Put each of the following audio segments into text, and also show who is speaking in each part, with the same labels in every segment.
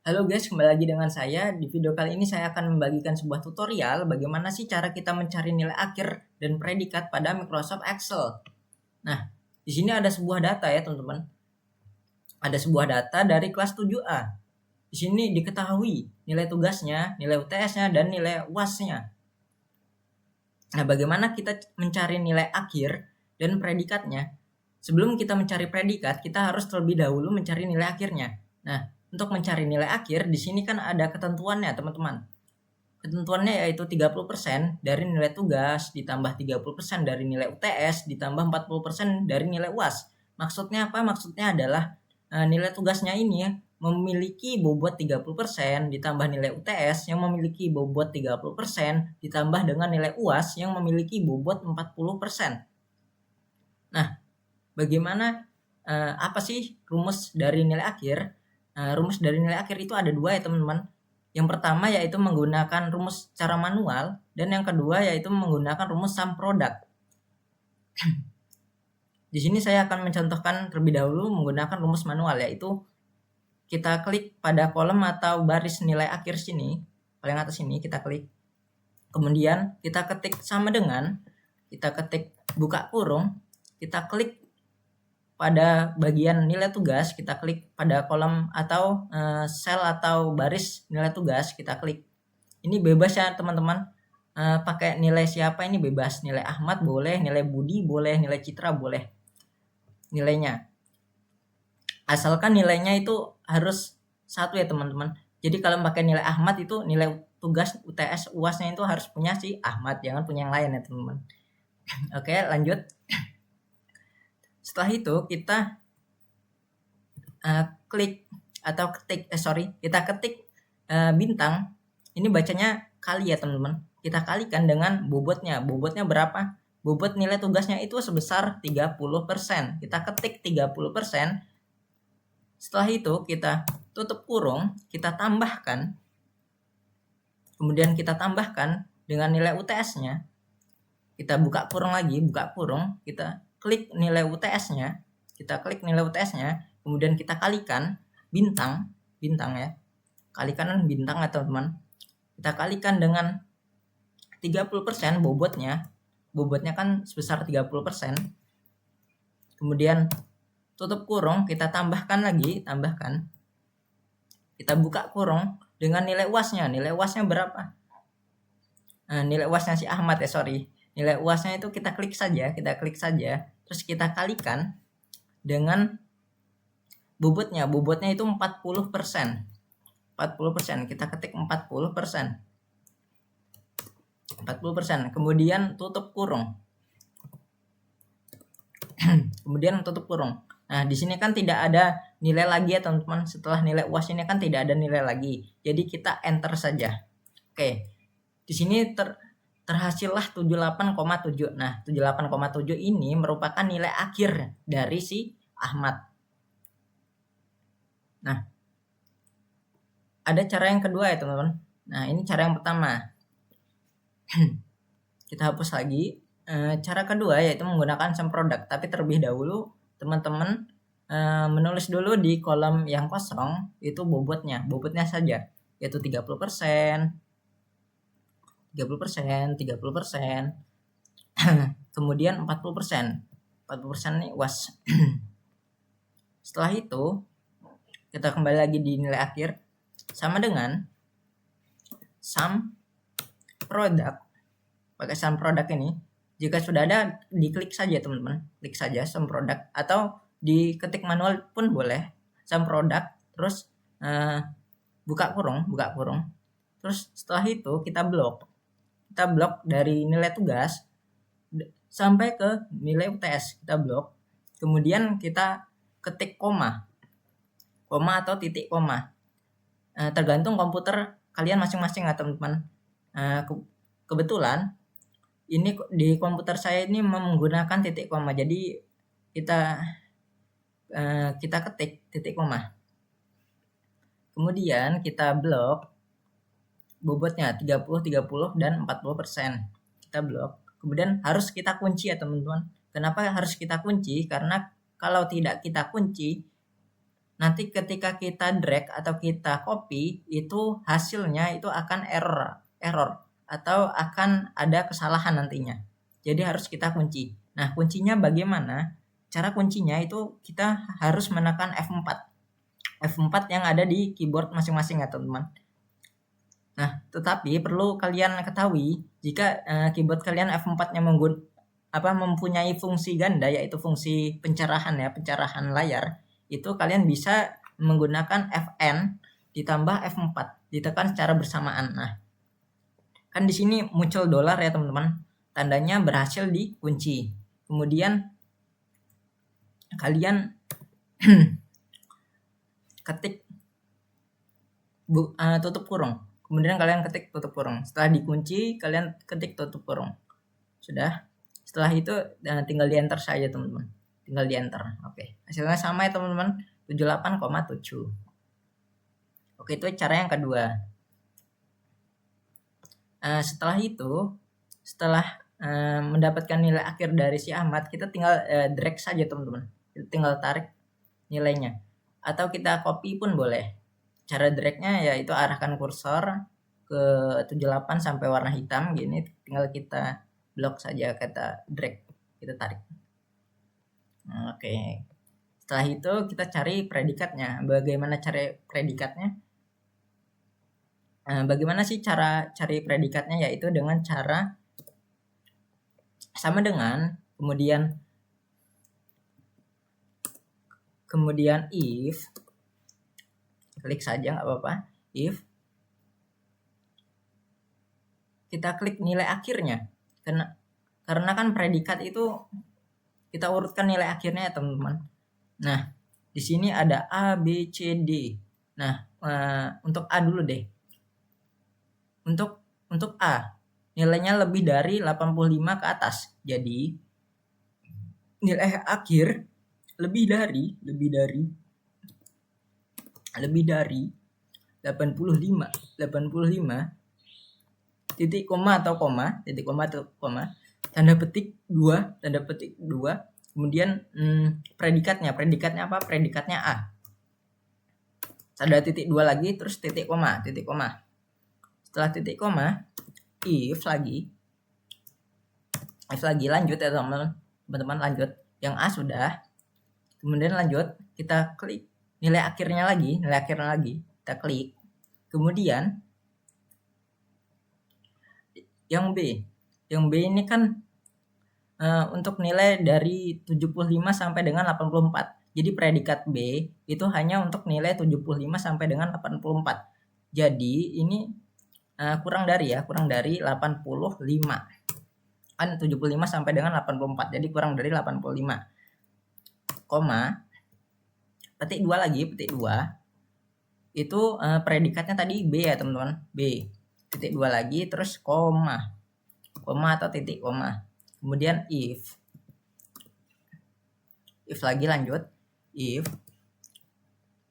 Speaker 1: Halo guys, kembali lagi dengan saya. Di video kali ini saya akan membagikan sebuah tutorial bagaimana sih cara kita mencari nilai akhir dan predikat pada Microsoft Excel. Nah, di sini ada sebuah data ya teman-teman. Ada sebuah data dari kelas 7A. Di sini diketahui nilai tugasnya, nilai UTS-nya, dan nilai UAS-nya. Nah, bagaimana kita mencari nilai akhir dan predikatnya? Sebelum kita mencari predikat, kita harus terlebih dahulu mencari nilai akhirnya. Nah, untuk mencari nilai akhir, di sini kan ada ketentuannya, teman-teman. Ketentuannya yaitu 30% dari nilai tugas, ditambah 30% dari nilai UTS, ditambah 40% dari nilai UAS. Maksudnya apa? Maksudnya adalah nilai tugasnya ini memiliki bobot 30%, ditambah nilai UTS yang memiliki bobot 30%, ditambah dengan nilai UAS yang memiliki bobot 40%. Nah, bagaimana apa sih rumus dari nilai akhir? Rumus dari nilai akhir itu ada dua ya teman-teman. Yang pertama yaitu menggunakan rumus cara manual, dan yang kedua yaitu menggunakan rumus sum product. Di sini saya akan mencontohkan terlebih dahulu menggunakan rumus manual, yaitu kita klik pada kolom atau baris nilai akhir sini, paling atas ini kita klik. Kemudian kita ketik sama dengan, kita ketik buka kurung, kita klik pada bagian nilai tugas, kita klik pada kolom atau sel atau baris nilai tugas, kita klik. Ini bebas ya teman-teman, pakai nilai siapa ini bebas, nilai Ahmad boleh, nilai Budi boleh, nilai Citra boleh nilainya, asalkan nilainya itu harus satu ya teman-teman. Jadi kalau pakai nilai Ahmad itu nilai tugas UTS UASnya itu harus punya si Ahmad, jangan punya yang lain ya teman-teman. Oke, lanjut. Setelah itu kita klik atau kita ketik bintang. Ini bacanya kali ya teman-teman. Kita kalikan dengan bobotnya. Bobotnya berapa? Bobot nilai tugasnya itu sebesar 30%. Kita ketik 30%. Setelah itu kita tutup kurung, kita tambahkan. Kemudian kita tambahkan dengan nilai UTS-nya. Kita buka kurung lagi, kita klik nilai UTS-nya. Kemudian kita kalikan bintang ya. Kalikan bintang ya teman-teman. Kita kalikan dengan 30% bobotnya. Bobotnya kan sebesar 30%. Kemudian tutup kurung, kita tambahkan. Kita buka kurung dengan nilai UAS-nya. Nilai UAS-nya berapa? Nilai UAS-nya si Ahmad ya, Nilai UAS-nya itu kita klik saja, terus kita kalikan dengan bobotnya. Bobotnya itu 40%. Kita ketik 40%. Kemudian tutup kurung. Nah, di sini kan tidak ada nilai lagi ya teman-teman. Setelah nilai UAS ini kan tidak ada nilai lagi. Jadi kita enter saja. Oke. Di sini terhasillah 78,7. Nah, 78,7 ini merupakan nilai akhir dari si Ahmad. Nah, ada cara yang kedua ya teman-teman. Nah, ini cara yang pertama. Kita hapus lagi. Cara kedua yaitu menggunakan sum product. Tapi terlebih dahulu teman-teman menulis dulu di kolom yang kosong itu bobotnya saja, yaitu 30%, 30%, kemudian 40%. 40% nih UAS. Setelah itu kita kembali lagi di nilai akhir sama dengan sum product. Pakai sum product ini, jika sudah ada diklik saja teman-teman, klik saja sum product, atau diketik manual pun boleh, sum product, terus buka kurung. Terus setelah itu kita blok dari nilai tugas sampai ke nilai UTS, kita blok. Kemudian kita ketik koma atau titik koma, tergantung komputer kalian masing-masing ya teman-teman. Kebetulan ini di komputer saya ini menggunakan titik koma, jadi kita ketik titik koma. Kemudian kita blok bobotnya 30, dan 40%. Kita blok. Kemudian harus kita kunci ya teman-teman. Kenapa harus kita kunci? Karena kalau tidak kita kunci, nanti ketika kita drag atau kita copy, itu hasilnya itu akan error atau akan ada kesalahan nantinya. Jadi harus kita kunci. Nah, kuncinya bagaimana? Cara kuncinya itu kita harus menekan F4. F4 yang ada di keyboard masing-masing ya teman-teman. Nah, tetapi perlu kalian ketahui jika keyboard kalian F4-nya mempunyai fungsi ganda, yaitu fungsi pencerahan ya, pencerahan layar, itu kalian bisa menggunakan Fn ditambah F4 ditekan secara bersamaan. Nah, kan di sini muncul dolar ya teman-teman, tandanya berhasil dikunci. Kemudian kalian ketik tutup kurung. Kemudian kalian ketik tutup kurung. Setelah dikunci, kalian ketik tutup kurung. Sudah. Setelah itu tinggal di enter saja teman-teman. Tinggal di enter. Oke. Hasilnya sama ya teman-teman. 78,7. Oke, itu cara yang kedua. Setelah itu, setelah mendapatkan nilai akhir dari si Ahmad, kita tinggal drag saja teman-teman. Kita tinggal tarik nilainya. Atau kita copy pun boleh. Cara dragnya yaitu arahkan kursor ke 78 sampai warna hitam gini, tinggal kita blok saja kata drag, kita tarik. Oke. Setelah itu kita cari predikatnya. Bagaimana cari predikatnya? Bagaimana sih cara cari predikatnya? Yaitu dengan cara sama dengan kemudian if, klik saja nggak apa-apa, if kita klik nilai akhirnya, karena kan predikat itu kita urutkan nilai akhirnya ya teman-teman. Nah, di sini ada A, B, C, D. Nah, untuk A dulu deh. Untuk A, nilainya lebih dari 85 ke atas. Jadi nilai akhir lebih dari 85 titik koma atau koma tanda petik 2 kemudian predikatnya apa? Predikatnya A. Ada titik 2 lagi terus titik koma. Setelah titik koma, if lagi lanjut ya teman-teman, lanjut. Yang A sudah. Kemudian lanjut, kita klik nilai akhirnya lagi, kita klik. Kemudian yang B ini kan untuk nilai dari 75 sampai dengan 84. Jadi predikat B itu hanya untuk nilai 75 sampai dengan 84. Jadi ini kurang dari 85. Kan 75 sampai dengan 84. Jadi kurang dari 85. Koma, petik 2 lagi, itu predikatnya tadi B ya teman-teman, B. Titik 2 lagi terus koma atau titik koma. Kemudian if lagi lanjut, if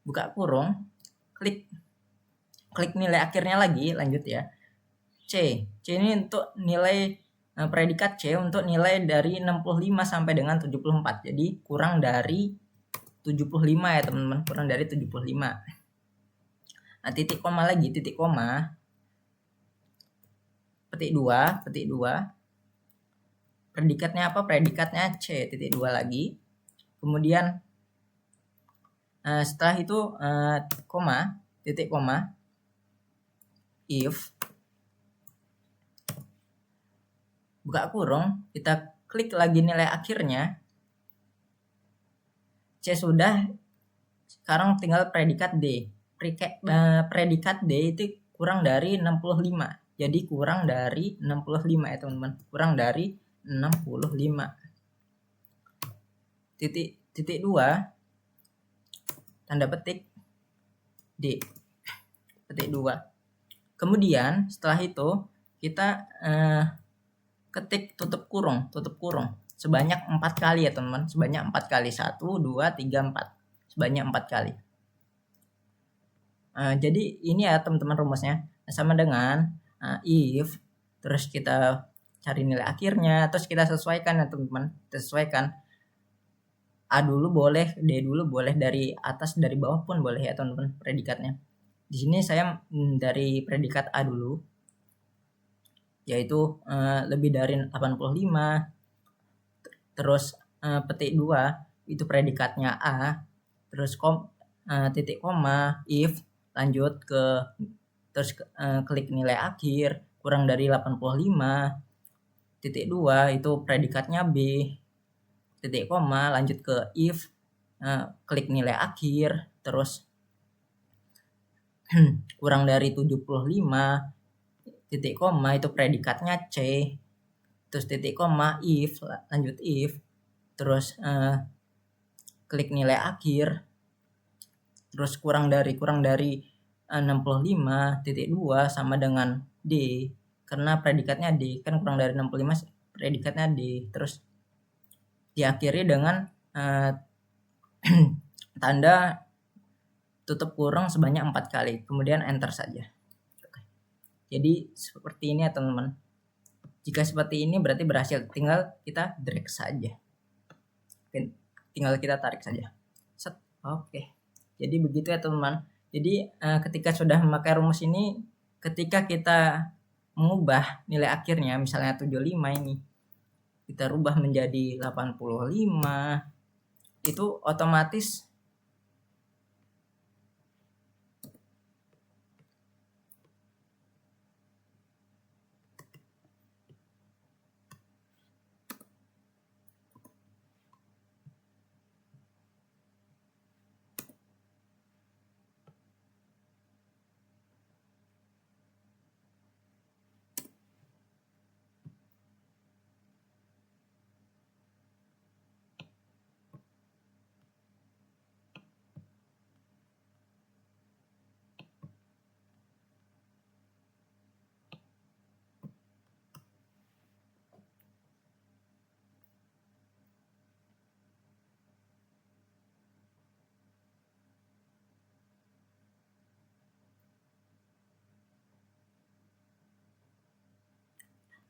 Speaker 1: buka kurung, klik nilai akhirnya lagi, lanjut ya. C ini untuk nilai predikat C untuk nilai dari 65 sampai dengan 74. Jadi kurang dari 75 ya teman-teman, kurang dari 75. Nah, titik koma lagi, petik 2. Predikatnya apa? Predikatnya C, titik 2 lagi. Kemudian setelah itu titik koma, if buka kurung, kita klik lagi nilai akhirnya. C sudah, sekarang tinggal predikat D. Predikat D itu kurang dari 65. Jadi kurang dari 65 ya teman-teman. Kurang dari 65. Titik 2 tanda petik D. Petik 2. Kemudian setelah itu kita ketik tutup kurung sebanyak 4 kali ya teman-teman. Sebanyak 4 kali. 1, 2, 3, 4. Sebanyak 4 kali. Jadi ini ya teman-teman rumusnya, sama dengan if, terus kita cari nilai akhirnya, terus kita sesuaikan ya teman-teman, kita sesuaikan A dulu boleh, D dulu boleh, dari atas dari bawah pun boleh ya teman-teman predikatnya. Di sini saya dari predikat A dulu, yaitu lebih dari 85. Terus petik 2 itu predikatnya A, terus titik koma if, lanjut ke terus klik nilai akhir kurang dari 85. Titik 2 itu predikatnya B, titik koma lanjut ke if, klik nilai akhir, terus kurang dari 75. Titik koma itu predikatnya C, terus titik koma if, lanjut if, terus klik nilai akhir, terus kurang dari 65.2 sama dengan D, karena predikatnya D kan, kurang dari 65 predikatnya D, terus diakhiri dengan tanda tutup kurung sebanyak 4 kali, kemudian enter saja. Jadi seperti ini ya teman-teman. Jika seperti ini berarti berhasil, tinggal kita drag saja, tinggal kita tarik saja. Set. Oke. Jadi begitu ya teman-teman. Jadi ketika sudah memakai rumus ini, ketika kita mengubah nilai akhirnya, misalnya 75 ini kita rubah menjadi 85, itu otomatis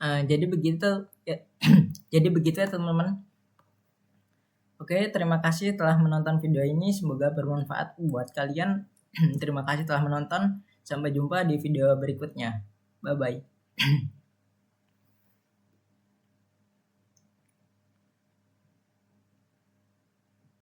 Speaker 1: jadi begitu ya. Jadi begitu ya teman-teman. Oke, terima kasih telah menonton video ini, semoga bermanfaat buat kalian. Terima kasih telah menonton, sampai jumpa di video berikutnya. Bye bye.